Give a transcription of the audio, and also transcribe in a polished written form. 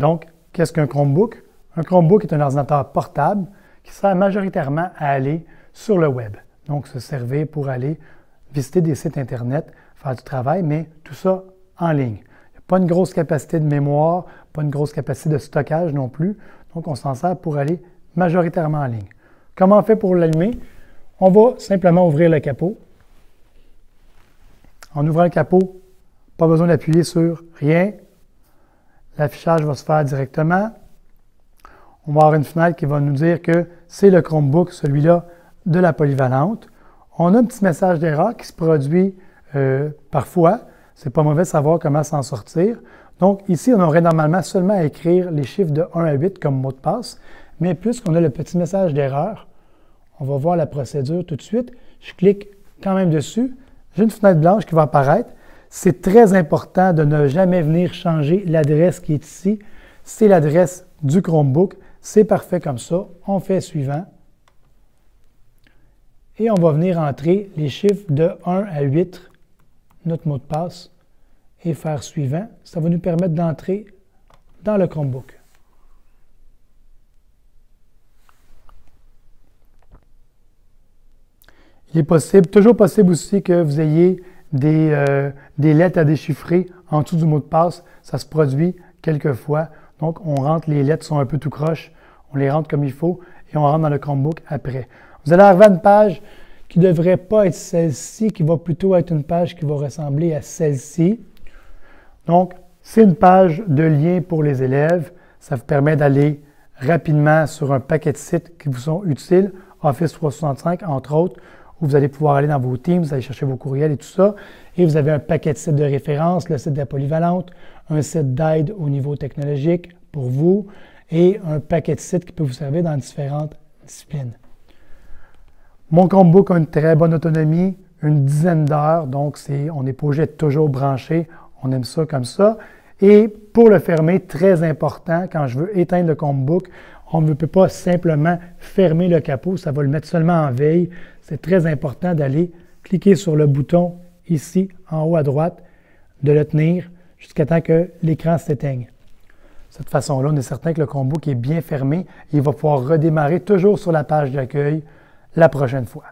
Donc, qu'est-ce qu'un Chromebook? Un Chromebook est un ordinateur portable qui sert majoritairement à aller sur le web. Donc, se servir pour aller visiter des sites Internet, faire du travail, mais tout ça en ligne. Il n'y a pas une grosse capacité de mémoire, pas une grosse capacité de stockage non plus. Donc, on s'en sert pour aller majoritairement en ligne. Comment on fait pour l'allumer? On va simplement ouvrir le capot. En ouvrant le capot, pas besoin d'appuyer sur rien. L'affichage va se faire directement. On va avoir une fenêtre qui va nous dire que c'est le Chromebook, celui-là, de la polyvalente. On a un petit message d'erreur qui se produit parfois. Ce n'est pas mauvais de savoir comment s'en sortir. Donc, ici, on aurait normalement seulement à écrire les chiffres de 1 à 8 comme mot de passe. Mais puisqu'on a le petit message d'erreur, on va voir la procédure tout de suite. Je clique quand même dessus. J'ai une fenêtre blanche qui va apparaître. C'est très important de ne jamais venir changer l'adresse qui est ici. C'est l'adresse du Chromebook. C'est parfait comme ça. On fait suivant. Et on va venir entrer les chiffres de 1 à 8, notre mot de passe, et faire suivant. Ça va nous permettre d'entrer dans le Chromebook. Il est possible, toujours possible aussi que vous ayez des lettres à déchiffrer en dessous du mot de passe. Ça se produit quelquefois. Donc, on rentre, les lettres sont un peu tout croche, on les rentre comme il faut et on rentre dans le Chromebook après. Vous allez arriver à une page qui ne devrait pas être celle-ci, qui va plutôt être une page qui va ressembler à celle-ci. Donc, c'est une page de lien pour les élèves. Ça vous permet d'aller rapidement sur un paquet de sites qui vous sont utiles, Office 365 entre autres, où vous allez pouvoir aller dans vos Teams, vous allez chercher vos courriels et tout ça. Et vous avez un paquet de sites de référence, le site de la polyvalente, un site d'aide au niveau technologique pour vous et un paquet de sites qui peut vous servir dans différentes disciplines. Mon Chromebook a une très bonne autonomie, une dizaine d'heures, donc on n'est pas obligé d'être toujours branché, on aime ça comme ça. Et pour le fermer, très important, quand je veux éteindre le Chromebook, on ne peut pas simplement fermer le capot, ça va le mettre seulement en veille. C'est très important d'aller cliquer sur le bouton ici, en haut à droite, de le tenir jusqu'à temps que l'écran s'éteigne. De cette façon-là, on est certain que le Chromebook est bien fermé et il va pouvoir redémarrer toujours sur la page d'accueil la prochaine fois.